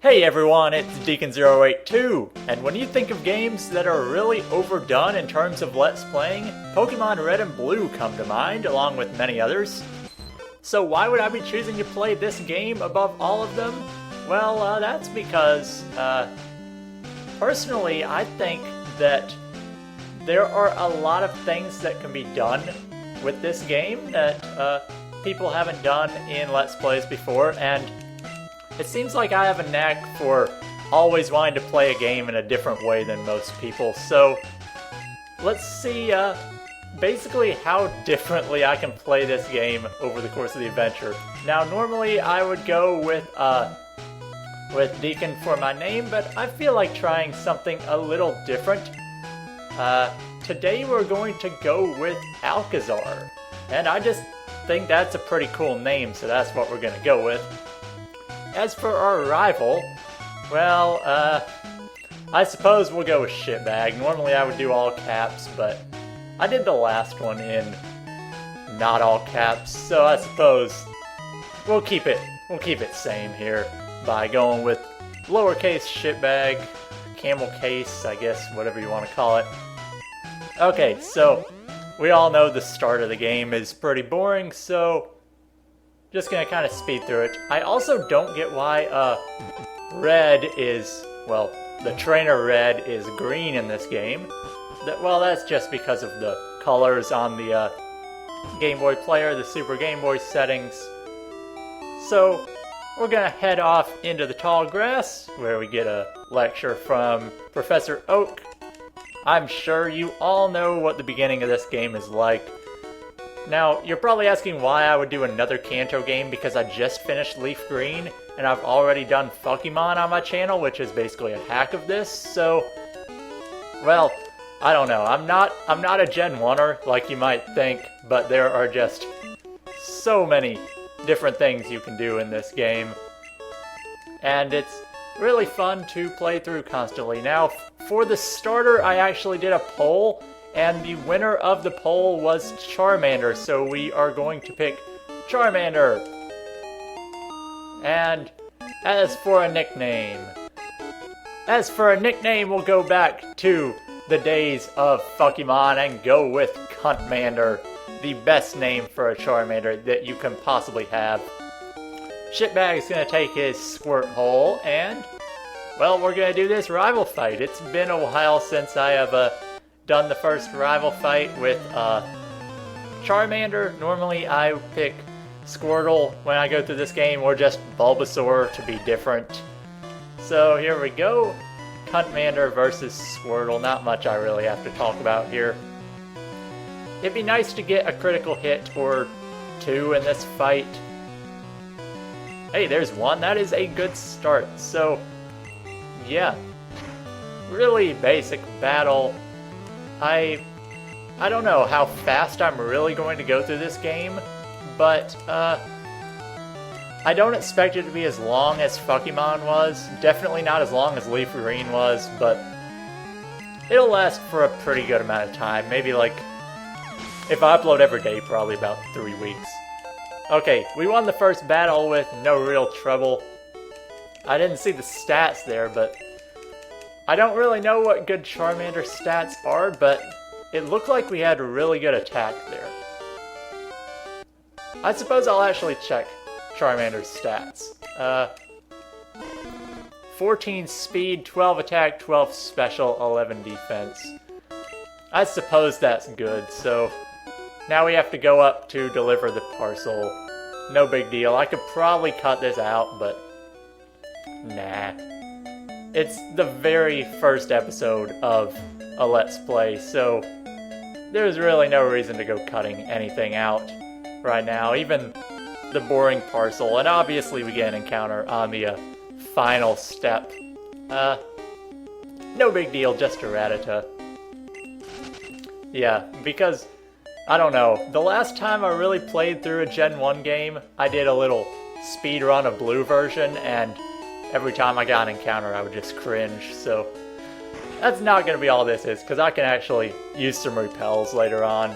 Hey everyone, it's Deacon082, and when you think of games that are really overdone in terms of Let's Playing, Pokemon Red and Blue come to mind, along with many others. So why would I be choosing to play this game above all of them? Well, that's because, personally, I think that there are a lot of things that can be done with this game that people haven't done in Let's Plays before, and it seems like I have a knack for always wanting to play a game in a different way than most people, so let's see basically how differently I can play this game over the course of the adventure. Now, normally I would go with Deacon for my name, but I feel like trying something a little different. Today we're going to go with Alcazar, and I just think that's a pretty cool name, so that's what we're going to go with. As for our rival, well, I suppose we'll go with Shitbag. Normally I would do all caps, but I did the last one in not all caps, so I suppose we'll keep it same here by going with lowercase Shitbag, camel case, I guess, whatever you want to call it. Okay, so we all know the start of the game is pretty boring, so just gonna kind of speed through it. I also don't get why Red is, well, the trainer Red is green in this game. Well, that's just because of the colors on the Game Boy player, the Super Game Boy settings. So we're gonna head off into the tall grass where we get a lecture from Professor Oak. I'm sure you all know what the beginning of this game is like. Now, you're probably asking why I would do another Kanto game because I just finished Leaf Green, and I've already done Pokemon on my channel, which is basically a hack of this, so, well, I don't know. I'm not a Gen 1er like you might think, but there are just so many different things you can do in this game. And it's really fun to play through constantly. Now, for the starter, I actually did a poll, and the winner of the poll was Charmander, so we are going to pick Charmander. And as for a nickname, we'll go back to the days of Pokemon and go with Cuntmander, the best name for a Charmander that you can possibly have. Shitbag's gonna take his Squirtle, and, well, we're gonna do this rival fight. It's been a while since I have done the first rival fight with Charmander. Normally I pick Squirtle when I go through this game, or just Bulbasaur to be different. So here we go. Cuntmander versus Squirtle. Not much I really have to talk about here. It'd be nice to get a critical hit or two in this fight. Hey, there's one. That is a good start. So, yeah. Really basic battle. I don't know how fast I'm really going to go through this game, but I don't expect it to be as long as Pokemon was. Definitely not as long as Leaf Green was, but it'll last for a pretty good amount of time. Maybe like, if I upload every day, probably about 3 weeks. Okay, we won the first battle with no real trouble. I didn't see the stats there, but I don't really know what good Charmander stats are, but it looked like we had a really good attack there. I suppose I'll actually check Charmander's stats. 14 speed, 12 attack, 12 special, 11 defense. I suppose that's good, so now we have to go up to deliver the parcel. No big deal. I could probably cut this out, but nah. It's the very first episode of a Let's Play, so there's really no reason to go cutting anything out right now, even the boring parcel, and obviously we get an encounter on the final step. No big deal, just a Rattata. Yeah, because, I don't know, the last time I really played through a Gen 1 game, I did a little speed run of Blue version, and every time I got an encounter, I would just cringe, so that's not going to be all this is, because I can actually use some repels later on.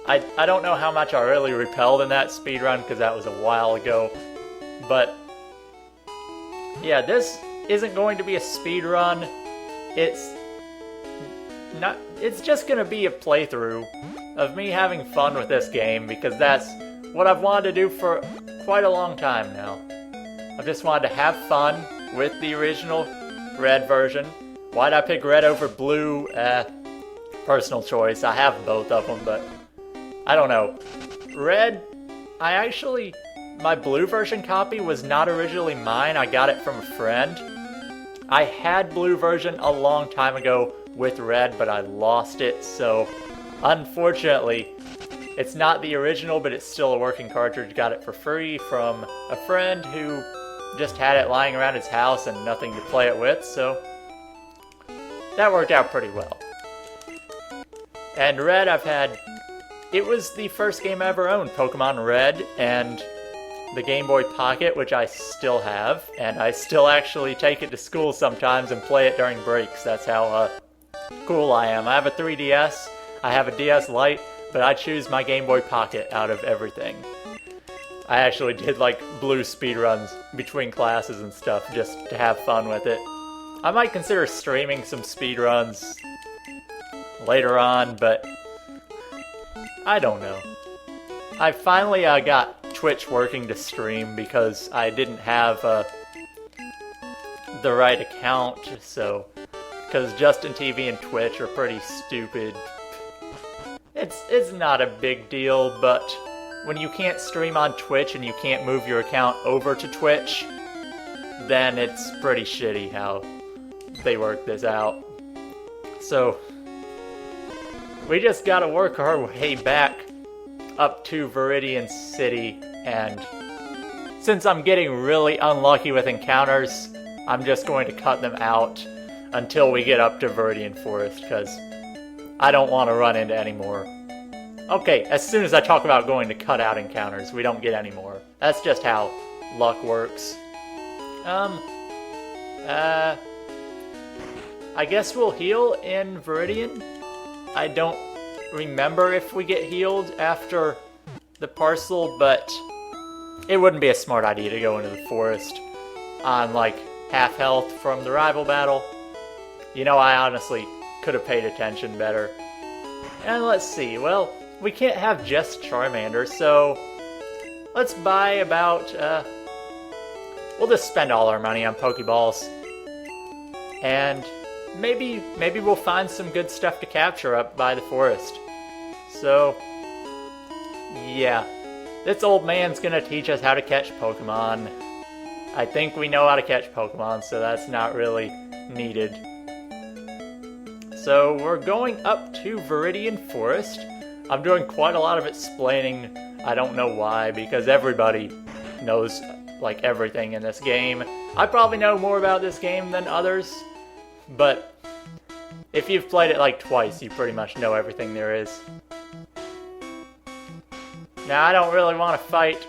I don't know how much I really repelled in that speedrun, because that was a while ago, but yeah, this isn't going to be a speed run. It's not. It's just gonna be a playthrough of me having fun with this game because that's what I've wanted to do for quite a long time now. I've just wanted to have fun with the original Red version. Why'd I pick Red over Blue? Personal choice. I have both of them, but I don't know. Red, my Blue version copy was not originally mine. I got it from a friend. I had Blue version a long time ago with Red, but I lost it, so unfortunately, it's not the original, but it's still a working cartridge. Got it for free from a friend who just had it lying around his house and nothing to play it with, so that worked out pretty well. And Red, it was the first game I ever owned, Pokemon Red, and the Game Boy Pocket, which I still have, and I still actually take it to school sometimes and play it during breaks. That's how cool I am. I have a 3DS, I have a DS Lite, but I choose my Game Boy Pocket out of everything. I actually did like Blue speedruns between classes and stuff just to have fun with it. I might consider streaming some speedruns later on, but I don't know. I finally got Twitch working to stream because I didn't have the right account, so because Justin TV and Twitch are pretty stupid. It's not a big deal, but when you can't stream on Twitch and you can't move your account over to Twitch, then it's pretty shitty how they work this out. So we just gotta work our way back up to Viridian City, and since I'm getting really unlucky with encounters, I'm just going to cut them out until we get up to Viridian Forest, because I don't want to run into any more. Okay, as soon as I talk about going to cut out encounters, we don't get any more. That's just how luck works. I guess we'll heal in Viridian. I don't remember if we get healed after the parcel, but it wouldn't be a smart idea to go into the forest on like half health from the rival battle. You know, I honestly could have paid attention better. And let's see, well, we can't have just Charmander, so let's buy about, we'll just spend all our money on Pokeballs. And maybe we'll find some good stuff to capture up by the forest. So, yeah, this old man's gonna teach us how to catch Pokemon. I think we know how to catch Pokemon, so that's not really needed. So we're going up to Viridian Forest. I'm doing quite a lot of explaining. I don't know why, because everybody knows like everything in this game. I probably know more about this game than others, but if you've played it like twice, you pretty much know everything there is. Now, I don't really want to fight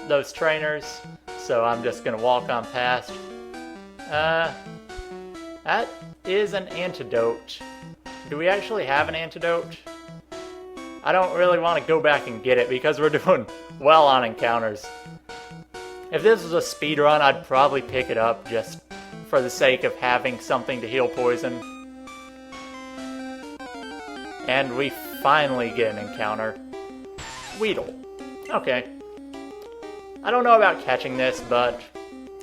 those trainers, so I'm just going to walk on past. That is an antidote. Do we actually have an antidote? I don't really want to go back and get it because we're doing well on encounters. If this was a speed run, I'd probably pick it up just for the sake of having something to heal poison. And we finally get an encounter. Weedle. Okay. I don't know about catching this, but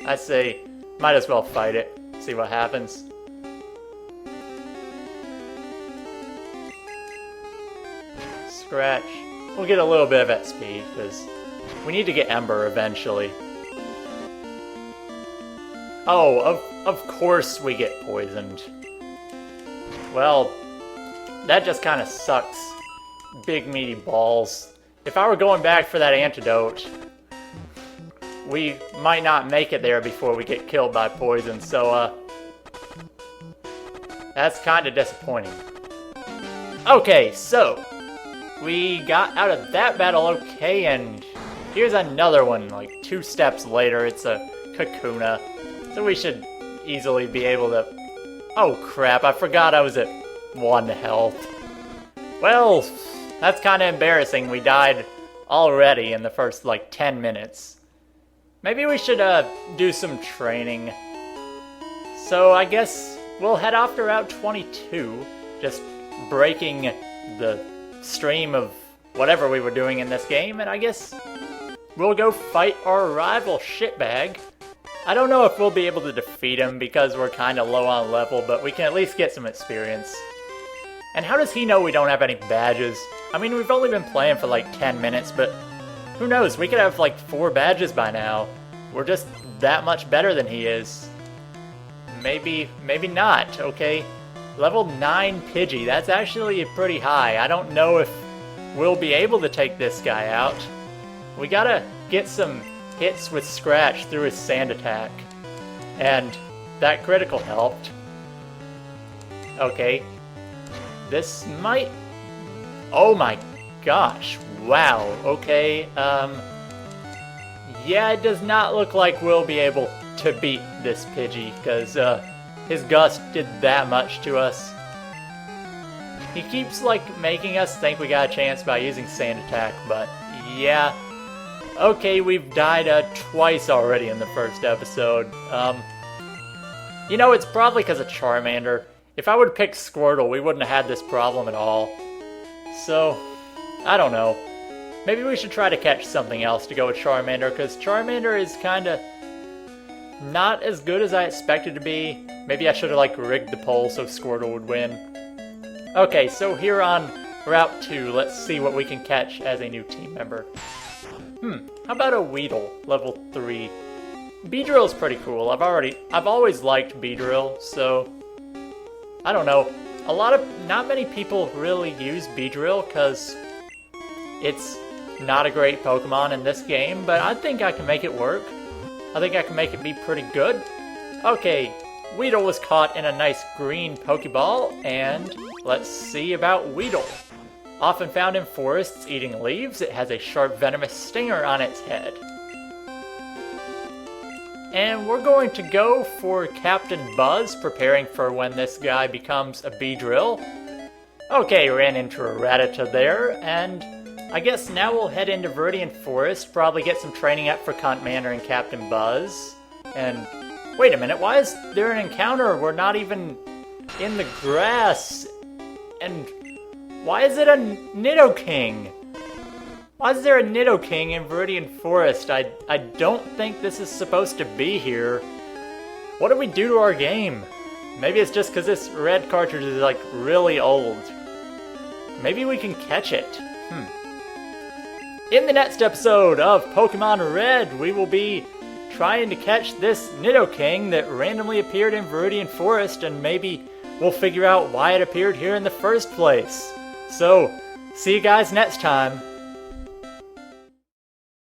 I say might as well fight it. See what happens. Scratch. We'll get a little bit of XP, because we need to get Ember eventually. Oh, of course we get poisoned. Well, that just kind of sucks. Big meaty balls. If I were going back for that antidote, we might not make it there before we get killed by poison, so that's kind of disappointing. Okay, so we got out of that battle okay, and here's another one, like 2 steps later. It's a Kakuna, so we should easily be able to... Oh crap, I forgot I was at 1 health. Well, that's kind of embarrassing. We died already in the first like 10 minutes. maybe we should do some training. So I guess we'll head off to Route 22, just breaking the stream of whatever we were doing in this game, and I guess we'll go fight our rival Shitbag. I don't know if we'll be able to defeat him because we're kind of low on level, but we can at least get some experience. And how does he know we don't have any badges? I mean, we've only been playing for like 10 minutes, but who knows? We could have like 4 badges by now. We're just that much better than he is. Maybe not, okay? Level 9 Pidgey, that's actually pretty high. I don't know if we'll be able to take this guy out. We gotta get some hits with Scratch through his sand attack. And that critical helped. Okay. This might... Oh my gosh. Wow. Okay. Yeah, it does not look like we'll be able to beat this Pidgey, because his Gust did that much to us. He keeps like making us think we got a chance by using Sand Attack, but yeah. Okay, we've died twice already in the first episode. You know, it's probably because of Charmander. If I would have picked Squirtle, we wouldn't have had this problem at all. So, I don't know. Maybe we should try to catch something else to go with Charmander, because Charmander is kinda not as good as I expected to be. Maybe I should have like rigged the poll so Squirtle would win. Okay, so here on Route 2, let's see what we can catch as a new team member. How about a Weedle, level 3? Beedrill's pretty cool. I've always liked Beedrill, so I don't know. Not many people really use Beedrill because it's not a great Pokemon in this game, but I think I can make it work. I think I can make it be pretty good. Okay, Weedle was caught in a nice green Pokeball, and let's see about Weedle. Often found in forests eating leaves, it has a sharp venomous stinger on its head. And we're going to go for Captain Buzz, preparing for when this guy becomes a Beedrill. Okay, ran into a Rattata there, and I guess now we'll head into Viridian Forest, probably get some training up for Cuntmanor and Captain Buzz. And wait a minute, why is there an encounter? We're not even in the grass. And why is it a Nidoking? Why is there a Nidoking in Viridian Forest? I don't think this is supposed to be here. What did we do to our game? Maybe it's just because this red cartridge is like really old. Maybe we can catch it. In the next episode of Pokemon Red, we will be trying to catch this Nidoking that randomly appeared in Viridian Forest, and maybe we'll figure out why it appeared here in the first place. So, see you guys next time.